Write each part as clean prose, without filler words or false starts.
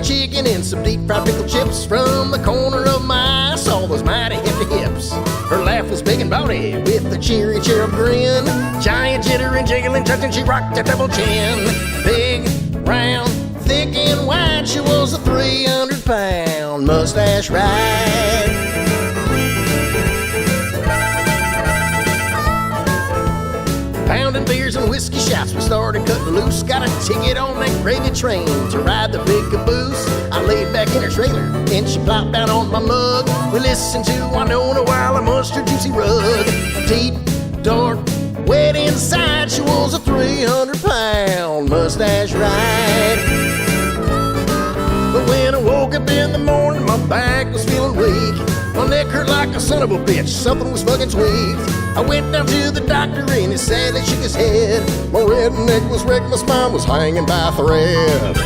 chicken and some deep fried pickle chips. From the corner of my eye saw those mighty hefty hips. Her laugh was big and bony with a cheery cherub grin. Giant jitter and jiggling touching, she rocked a double chin. Big, round, thick and wide, she was a 300-pound mustache ride. Pounding beers and whiskey shots, we started cutting loose. Got a ticket on that gravy train to ride the big caboose. I laid back in her trailer and she plopped down on my mug. We listened to Winona while I munched her juicy rug. Deep, dark, wet inside, she was a 300-pound mustache ride. But when I woke up in the morning, my back was feeling weak. My neck hurt like a son of a bitch, something was fucking tweaked. I went down to the doctor and he sadly shook his head. My red neck was wrecked, my spine was hanging by a thread.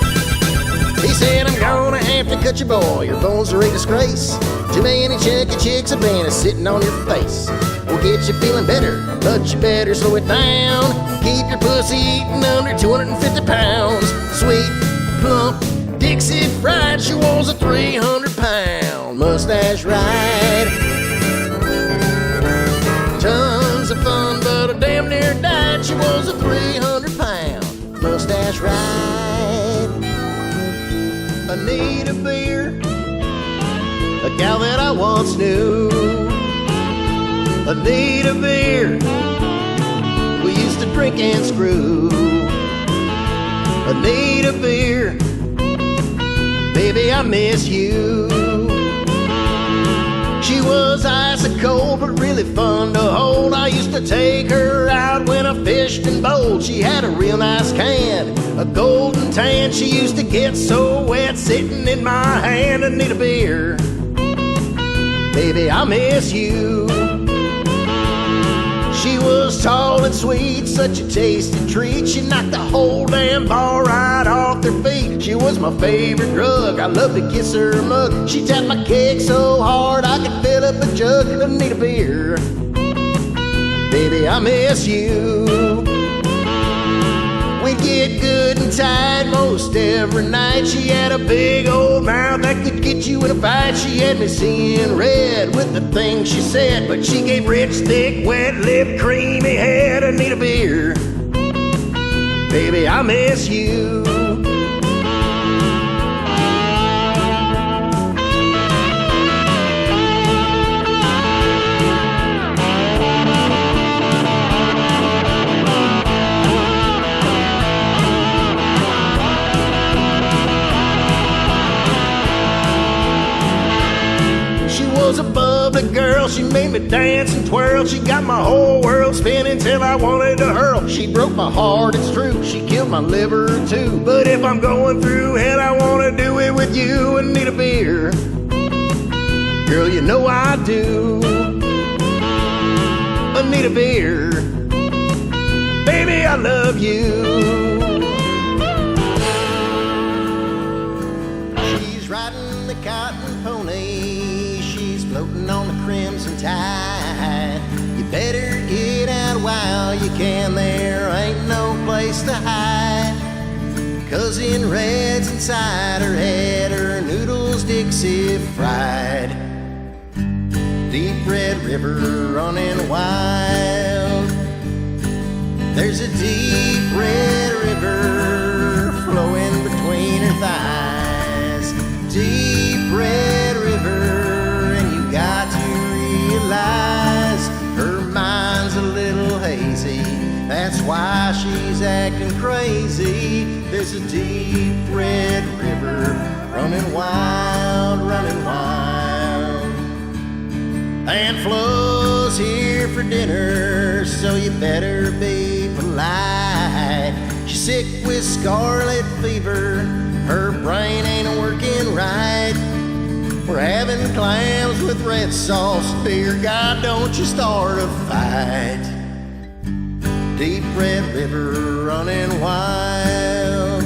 He said, I'm gonna have to cut you, boy, your bones are a disgrace. Too many chunky chicks have been sitting on your face. We'll get you feeling better, but you better slow it down. Keep your pussy eating under 250 pounds. Sweet, plump, Dixie fried, she was a 300-pound mustache ride. Tons of fun, but I damn near died. She was a 300-pound mustache ride. I need a beer, a gal that I once knew. I need a beer, we used to drink and screw. I need a beer, baby, I miss you. She was ice cold, but really fun to hold. I used to take her out when I fished and bowled. She had a real nice can, a golden tan. She used to get so wet sitting in my hand. I need a beer, baby, I miss you. She was tall and sweet, such a tasty treat. She knocked the whole damn bar right off their feet. She was my favorite drug, I loved to kiss her mug. She tapped my keg so hard I could fill up a jug. I need a beer, baby, I miss you. We'd get good and tight most every night. She had a big old mouth that could get you in a fight. She had me seeing red with the things she said, but she gave rich, thick, wet lip, creamy head. I need a beer, baby, I miss you. Was a bubbly girl, she made me dance and twirl. She got my whole world spinning till I wanted to hurl. She broke my heart, it's true, she killed my liver too. But if I'm going through hell, I wanna do it with you. And need a beer, girl, you know I do. I need a beer, baby, I love you. She's riding the cotton pony, she's floating on the crimson tide. You better get out while you can, there ain't no place to hide. 'Cause in red's inside her head, her noodles Dixie fried. Deep red river running wild, there's a deep red river flowing between her thighs. Deep red river, and you got to realize her mind's a little hazy, that's why she's acting crazy. There's a deep red river running wild, and flows here for dinner, so you better be polite. She's sick with scarlet fever, her brain ain't working right. We're having clams with red sauce, dear God, don't you start a fight. Deep red river running wild,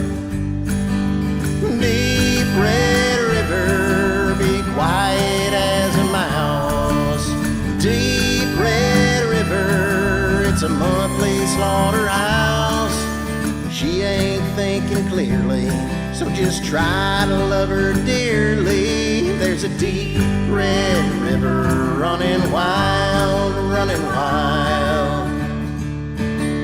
deep red river, be quiet as a mouse. Deep red river, it's a monthly slaughterhouse. She ain't thinking clearly, So just try to love her dearly. There's a deep red river running wild, running wild.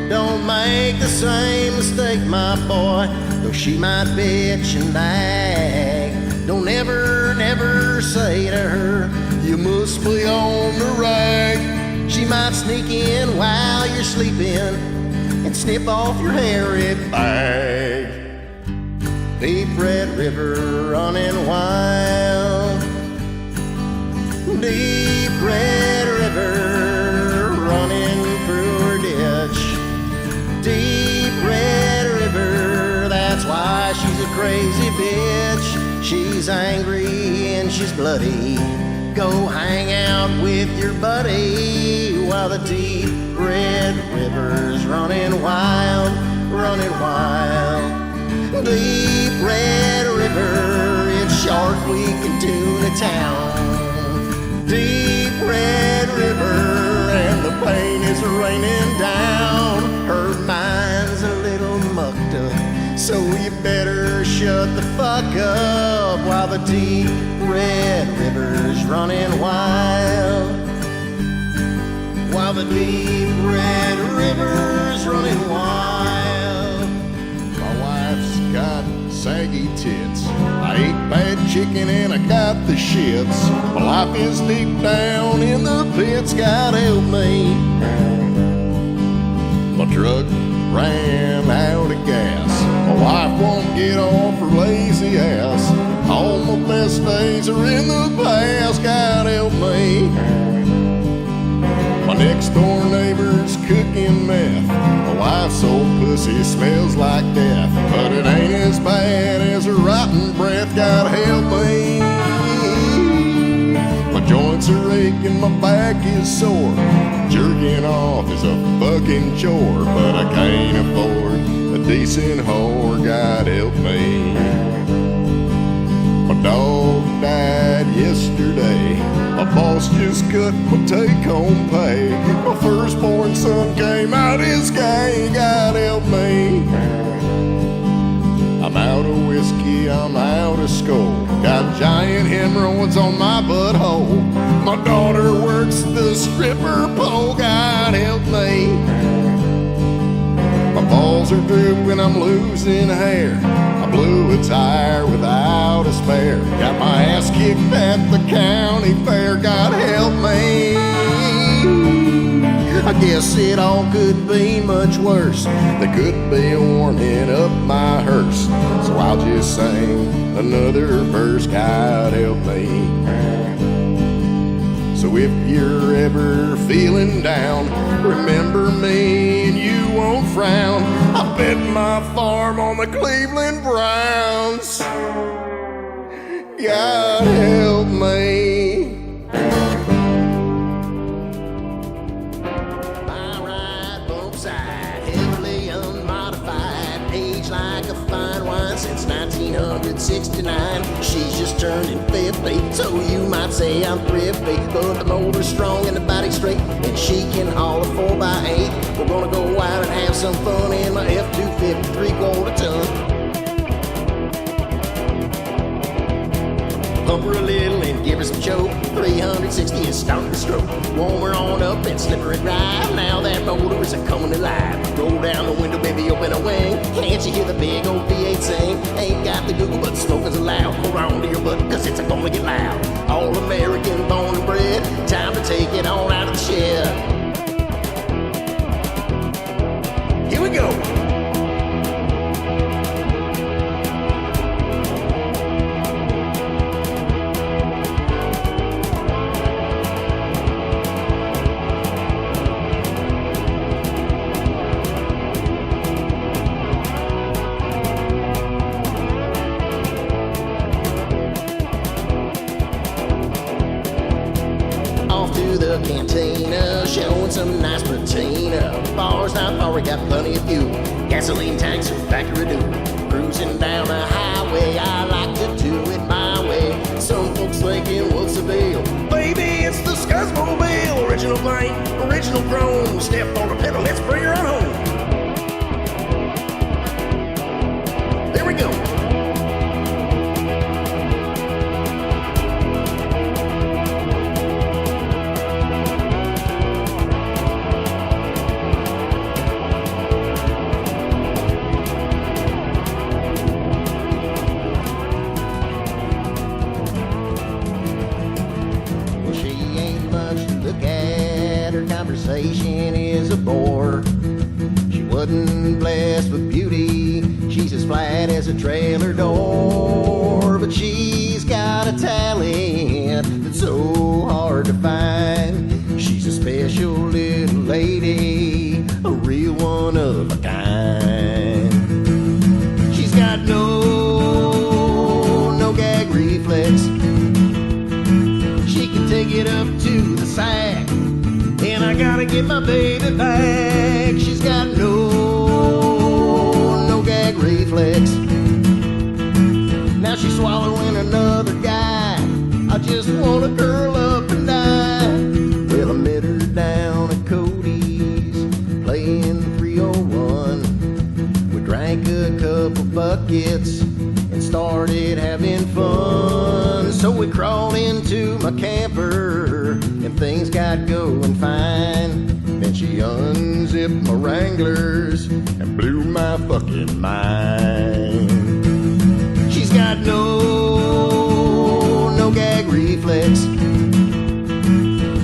Don't make the same mistake, my boy, though she might bitch and nag. Don't ever, never say to her, you must be on the rag. She might sneak in while you're sleeping and snip off your hairy bag. Deep red river running wild. Deep red river running through her ditch. Deep red river, that's why she's a crazy bitch. She's angry and she's bloody. Go hang out with your buddy while the deep red river's running wild, running wild. Deep red river, it's Shark Week in Tuna Town. Deep red river, and the pain is raining down. Her mind's a little mucked up, so you better shut the fuck up while the deep red river's running wild. While the deep red river's running wild. My wife's got saggy tits, I ate bad chicken and I got the shits. My life is deep down in the pits, God help me. My truck ran out of gas, my wife won't get off her lazy ass. All my best days are in the past, God help me. My next door neighbor's cooking meth, my wife's old pussy smells like death, but it ain't as bad as her rotten breath, God help me. My joints are aching, my back is sore, jerking off is a fucking chore, but I can't afford a decent whore, God help me. My dog died yesterday, my boss just cut my take-home pay. My firstborn son came out his gay, God help me. I'm out of whiskey, I'm out of skull, got giant hemorrhoids on my butthole. My daughter works the stripper pole, God help me. My balls are drooping, I'm losing hair, I blew a tire without a spare. Got my ass kicked at the county fair, God help me. I guess it all could be much worse. They could be warming up my hearse, so I'll just sing another verse, God help me. So if you're ever feeling down, remember me and you won't frown. I bet my farm on the Cleveland Browns, God help me. My ride bump side, heavily unmodified, aged like a fine wine since 1969. She's just turning 50, so you might say I'm thrifty, but the motor's strong and the body's straight, and she can haul a 4x8. We're gonna go out and have some fun in my F-250 3/4 ton. Pump her a little and give her some choke. 360 is starting to stroke. Warm her on up and slip her and drive. Now that motor is coming alive. Roll down the window, baby, open a wing. Can't you hear the big old V8 sing? Ain't got the Google, but smoke is allowed. Hold on to your butt, cause it's gonna get loud. All American, born and bred. Time to take it on out of the shed. Here we go. The cantina, showing some nice patina. Bars not far, we got plenty of fuel. Gasoline tanks are factory do. Cruising down the highway, I like to do it my way. Some folks thinking, what's the deal? Baby, it's the Scuzzmobile. Original paint, original chrome. Step on the pedal, let's bring her on home. There we go. passion is a bore. She wasn't blessed with beauty, she's as flat as a trailer door. But she's got a talent that's so hard to find. She's a special little lady, a real one of a kind. She's got no gag reflex. She can take it up to the sack, and I gotta get my baby back. She's got no gag reflex. Now she's swallowing another guy. I just wanna curl up and die. Well, I met her down at Cody's, playing 301. We drank a couple buckets and started having fun. So we crawled into my camper and things got going fine. Then she unzipped my Wranglers and blew my fucking mind. She's got no gag reflex.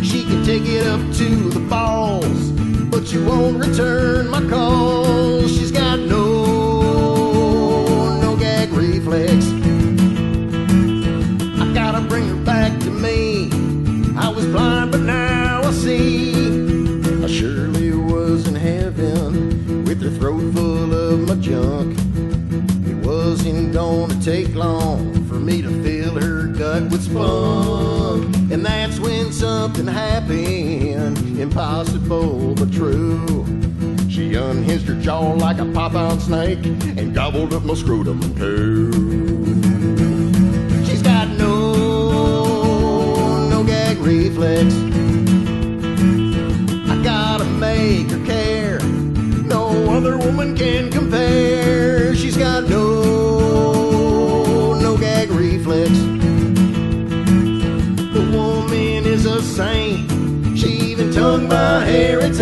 She can take it up to the balls, but she won't return my calls. She's got no gag reflex. I gotta bring her back to me. I was blind, but now I see. I surely was in heaven with her throat full of my junk. It wasn't gonna take long for me to fill her gut with spunk. And that's when something happened, impossible but true. She unhinged her jaw like a python snake and gobbled up my scrotum too. She's got no gag reflex. I gotta make her care. No other woman can compare. She's got no gag reflex. The woman is a saint. She even tongued my hair. It's